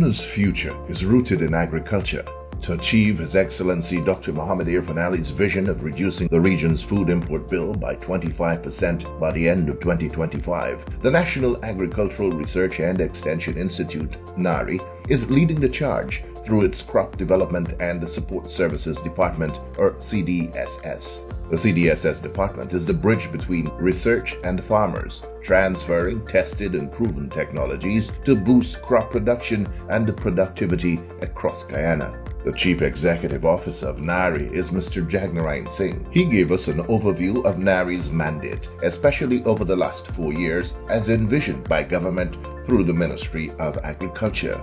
Guyana's future is rooted in agriculture. To achieve His Excellency Dr. Mohamed Irfan Ali's vision of reducing the region's food import bill by 25% by the end of 2025, the National Agricultural Research and Extension Institute, NARI, is leading the charge through its Crop Development and Support Services Department, or CDSS. The CDSS department is the bridge between research and farmers, transferring tested and proven technologies to boost crop production and productivity across Guyana. The Chief Executive Officer of NARI is Mr. Narei'S. He gave us an overview of NARI's mandate, especially over the last 4 years, as envisioned by government through the Ministry of Agriculture.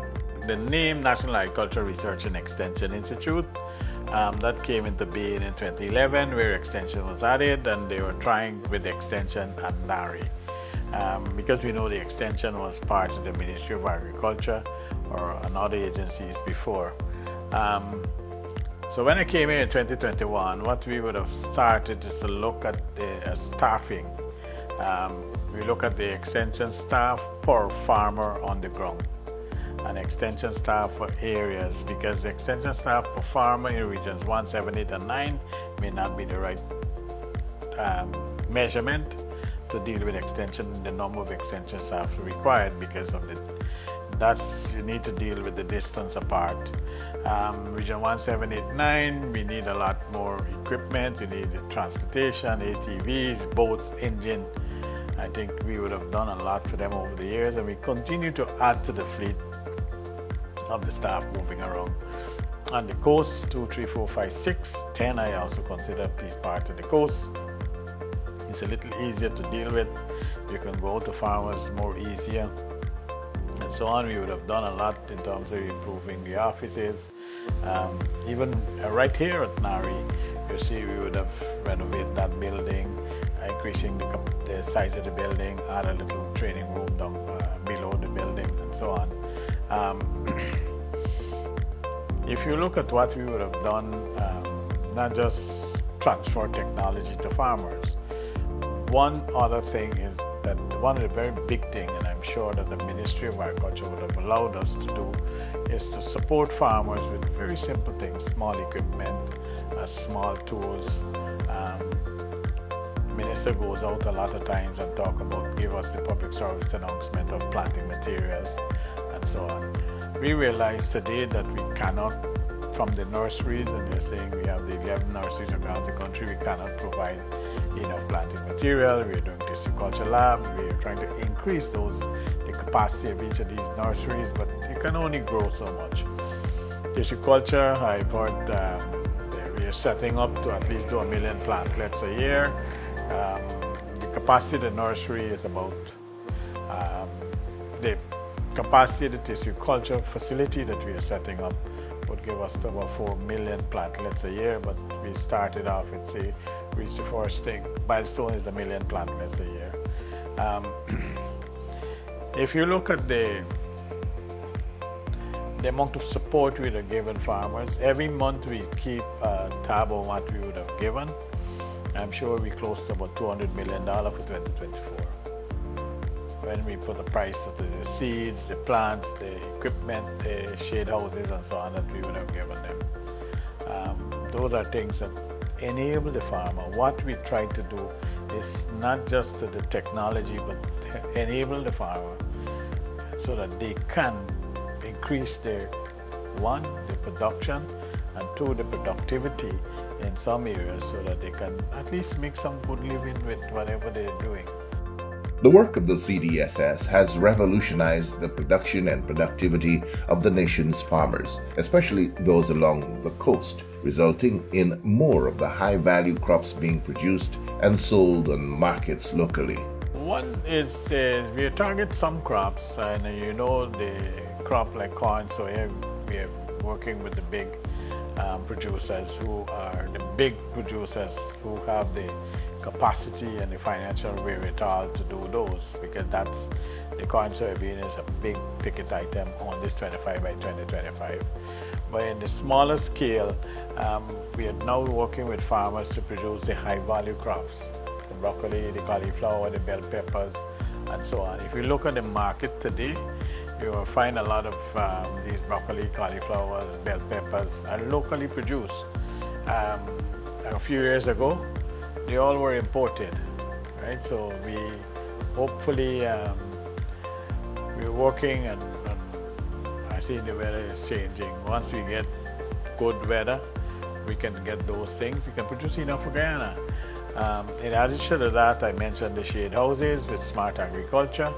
The name National Agricultural Research and Extension Institute, that came into being in 2011, where extension was added, and they were trying with the extension at NARI. Because we know the extension was part of the Ministry of Agriculture or another agencies before. So when I came here in 2021, what we would have started is to look at the staffing. We look at the extension staff per farmer on the ground, and extension staff for areas, because the extension staff for farmer in regions 1, 7, 8, and 9 may not be the right measurement to deal with extension, the number of extension staff required, because of you need to deal with the distance apart. Region 1, 7, 8, 9, we need a lot more equipment, we need transportation, ATVs, boats, engine. I think we would have done a lot for them over the years, and we continue to add to the fleet of the staff moving around. On the coast, 2, 3, 4, 5, 6, 10, I also consider this part of the coast. It's a little easier to deal with. You can go to farmers more easier, and so on. We would have done a lot in terms of improving the offices. Even right here at NARI, you see, we would have renovated that building, increasing the size of the building, add a little training room down below the building, and so on. If you look at what we would have done, not just transfer technology to farmers. One other thing is that one of the very big things, and I'm sure that the Ministry of Agriculture would have allowed us to do, is to support farmers with very simple things, small equipment, small tools. Minister goes out a lot of times and talk about, give us the public service announcement of planting materials and so on. We realize today that we cannot, from the nurseries, and they're saying we have the 11 nurseries across the country, we cannot provide enough planting material. We're doing tissueculture labs, we're trying to increase the capacity of each of these nurseries, but you can only grow so much. Tissueculture, I've heard we are setting up to at least do 1 million plantlets a year. The capacity of the nursery is about, the capacity of the tissueculture facility that we are setting up would give us to about 4 million plantlets a year, but we started off with, say, reached the first thing. Milestone is 1 million plantlets a year. If you look at the amount of support we have given farmers, every month we keep a tab on what we would have given. I'm sure we close to about $200 million for 2024. When we put the price of the seeds, the plants, the equipment, the shade houses, and so on that we would have given them. Those are things that enable the farmer. What we try to do is not just the technology, but enable the farmer so that they can increase their, one, the production, and two, the productivity in some areas, so that they can at least make some good living with whatever they're doing. The work of the CDSS has revolutionized the production and productivity of the nation's farmers, especially those along the coast, resulting in more of the high-value crops being produced and sold on markets locally. One is we target some crops, and you know, the crop like corn, so here we are working with the big producers who are the big producers who have the capacity and the financial wherewithal to do those, because that's the corn soybean is a big ticket item on this 25 by 2025. But in the smaller scale, we are now working with farmers to produce the high value crops, the broccoli, the cauliflower, the bell peppers, and so on. If you look at the market today, You will find a lot of these broccoli, cauliflowers, bell peppers are locally produced. A few years ago, they all were imported, right? So we hopefully we're working and I see the weather is changing. Once we get good weather, we can get those things. We can produce enough for Guyana. In addition to that, I mentioned the shade houses with smart agriculture.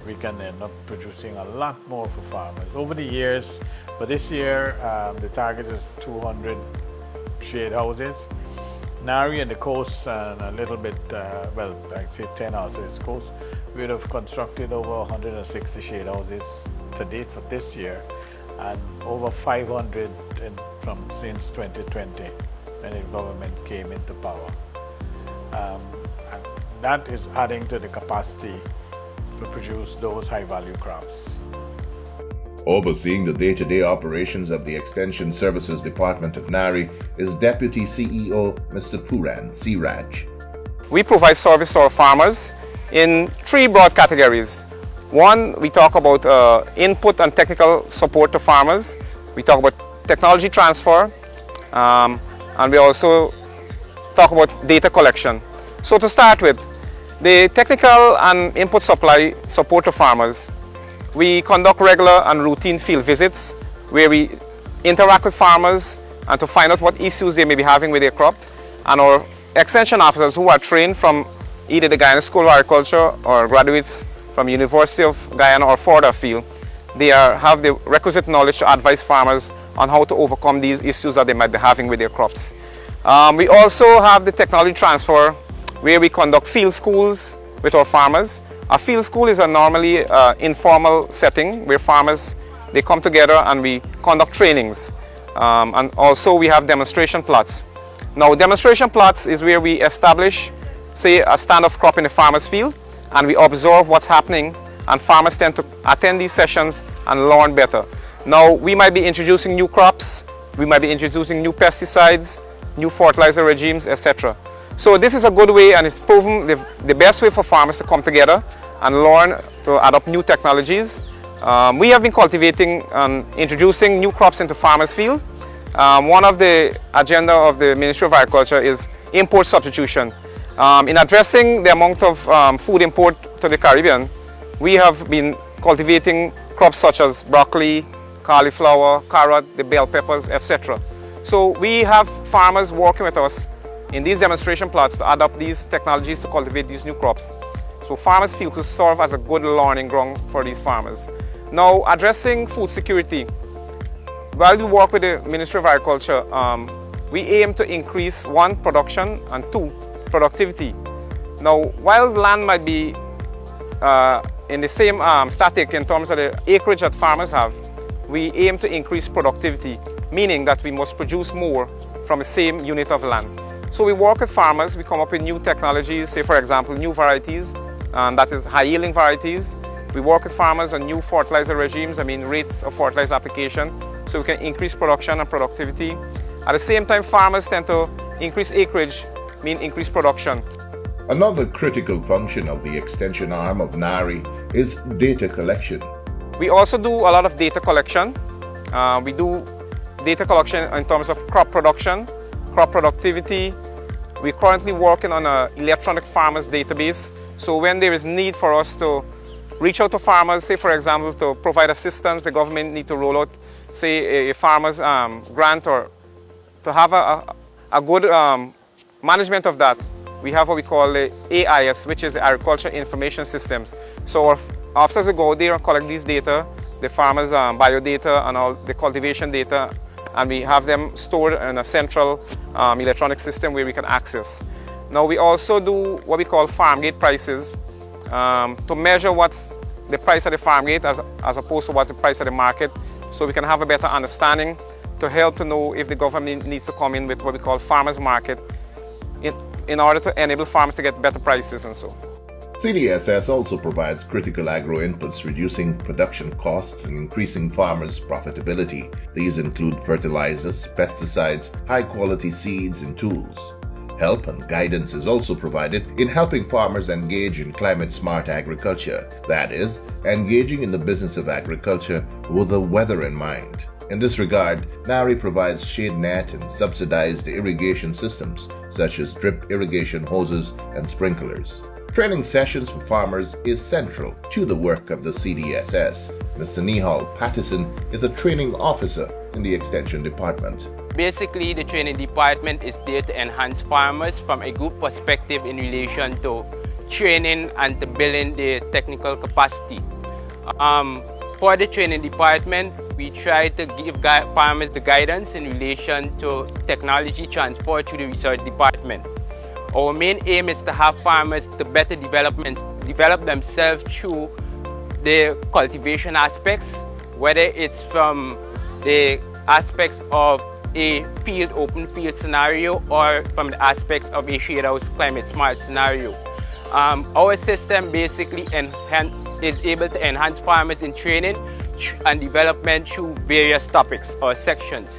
We can end up producing a lot more for farmers. Over the years, for this year, the target is 200 shade houses. Narei's and the coast and a little bit, well, I'd say 10 also its coast, we would have constructed over 160 shade houses to date for this year and over 500 since 2020 when the government came into power. And that is adding to the capacity to produce those high-value crops. Overseeing the day-to-day operations of the Extension Services Department of Narei's is Deputy CEO Mr. Puran Siraj. We provide service to our farmers in three broad categories. One, we talk about input and technical support to farmers. We talk about technology transfer, and we also talk about data collection. So to start with, the technical and input supply support to farmers, we conduct regular and routine field visits where we interact with farmers and to find out what issues they may be having with their crop. And our extension officers who are trained from either the Guyana School of Agriculture or graduates from University of Guyana or further field, they have the requisite knowledge to advise farmers on how to overcome these issues that they might be having with their crops. We also have the technology transfer where we conduct field schools with our farmers. A field school is a normally informal setting where farmers, they come together and we conduct trainings. And also we have demonstration plots. Now demonstration plots is where we establish, say, a stand-off crop in the farmer's field and we observe what's happening, and farmers tend to attend these sessions and learn better. Now we might be introducing new crops, we might be introducing new pesticides, new fertilizer regimes, etc. So this is a good way, and it's proven the best way for farmers to come together and learn to adopt new technologies. We have been cultivating and introducing new crops into farmers' field. One of the agenda of the Ministry of Agriculture is import substitution. In addressing the amount of food import to the Caribbean, we have been cultivating crops such as broccoli, cauliflower, carrot, the bell peppers, etc. So we have farmers working with us in these demonstration plots to adopt these technologies to cultivate these new crops. So farmers feel to serve as a good learning ground for these farmers. Now, addressing food security. While we work with the Ministry of Agriculture, we aim to increase one, production, and two, productivity. Now, while land might be in the same static in terms of the acreage that farmers have, we aim to increase productivity, meaning that we must produce more from the same unit of land. So we work with farmers, we come up with new technologies, say for example new varieties, that is high yielding varieties. We work with farmers on new fertilizer regimes, rates of fertilizer application, so we can increase production and productivity. At the same time, farmers tend to increase acreage, mean increase production. Another critical function of the extension arm of Narei's is data collection. We also do a lot of data collection. We do data collection in terms of crop production, crop productivity. We're currently working on an electronic farmers database. So when there is need for us to reach out to farmers, say for example to provide assistance, the government need to roll out, say, a farmer's grant, or to have a good management of that, we have what we call the AIS, which is the Agriculture Information Systems. So our officers will go there and collect these data, the farmers' biodata and all the cultivation data, and we have them stored in a central electronic system where we can access. Now we also do what we call farm gate prices to measure what's the price at the farm gate as opposed to what's the price at the market, so we can have a better understanding to help to know if the government needs to come in with what we call farmers market in order to enable farmers to get better prices and so. CDSS also provides critical agro inputs, reducing production costs and increasing farmers' profitability. These include fertilizers, pesticides, high-quality seeds, and tools. Help and guidance is also provided in helping farmers engage in climate-smart agriculture, that is, engaging in the business of agriculture with the weather in mind. In this regard, Narei's provides shade net and subsidized irrigation systems, such as drip irrigation hoses and sprinklers. Training sessions for farmers is central to the work of the CDSS. Mr. Nihal Pattison is a training officer in the Extension Department. Basically, the training department is there to enhance farmers from a group perspective in relation to training and to building their technical capacity. For the training department, we try to give farmers the guidance in relation to technology transfer to the research department. Our main aim is to have farmers to better develop themselves through the cultivation aspects, whether it's from the aspects of a open field scenario or from the aspects of a shade house climate smart scenario. Our system basically is able to enhance farmers in training and development through various topics or sections.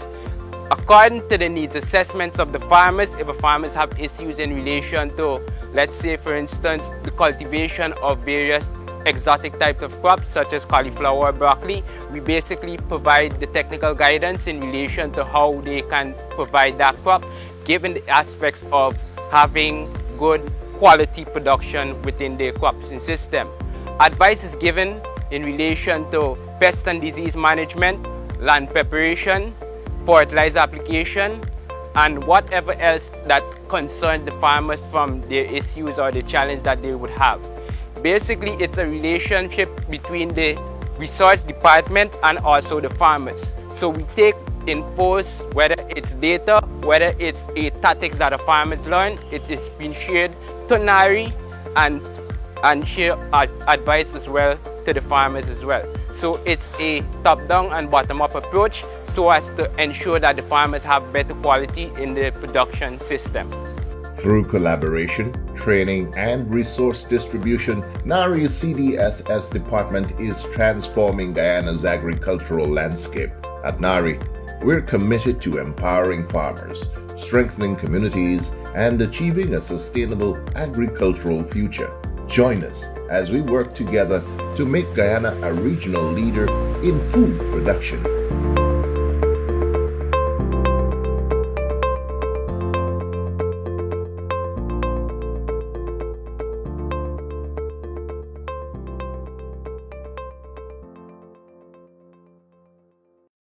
According to the needs assessments of the farmers, if the farmers have issues in relation to, let's say for instance, the cultivation of various exotic types of crops such as cauliflower or broccoli, we basically provide the technical guidance in relation to how they can provide that crop, given the aspects of having good quality production within their cropping system. Advice is given in relation to pest and disease management, land preparation, fertilizer application, and whatever else that concerns the farmers from their issues or the challenge that they would have. Basically, it's a relationship between the research department and also the farmers. So we take in force, whether it's data, whether it's a tactics that the farmers learn, it is being shared to Narei's and share advice as well to the farmers as well. So it's a top-down and bottom-up approach so as to ensure that the farmers have better quality in the production system. Through collaboration, training, and resource distribution, Narei's CDSS department is transforming Guyana's agricultural landscape. At Narei's, we're committed to empowering farmers, strengthening communities, and achieving a sustainable agricultural future. Join us as we work together to make Guyana a regional leader in food production.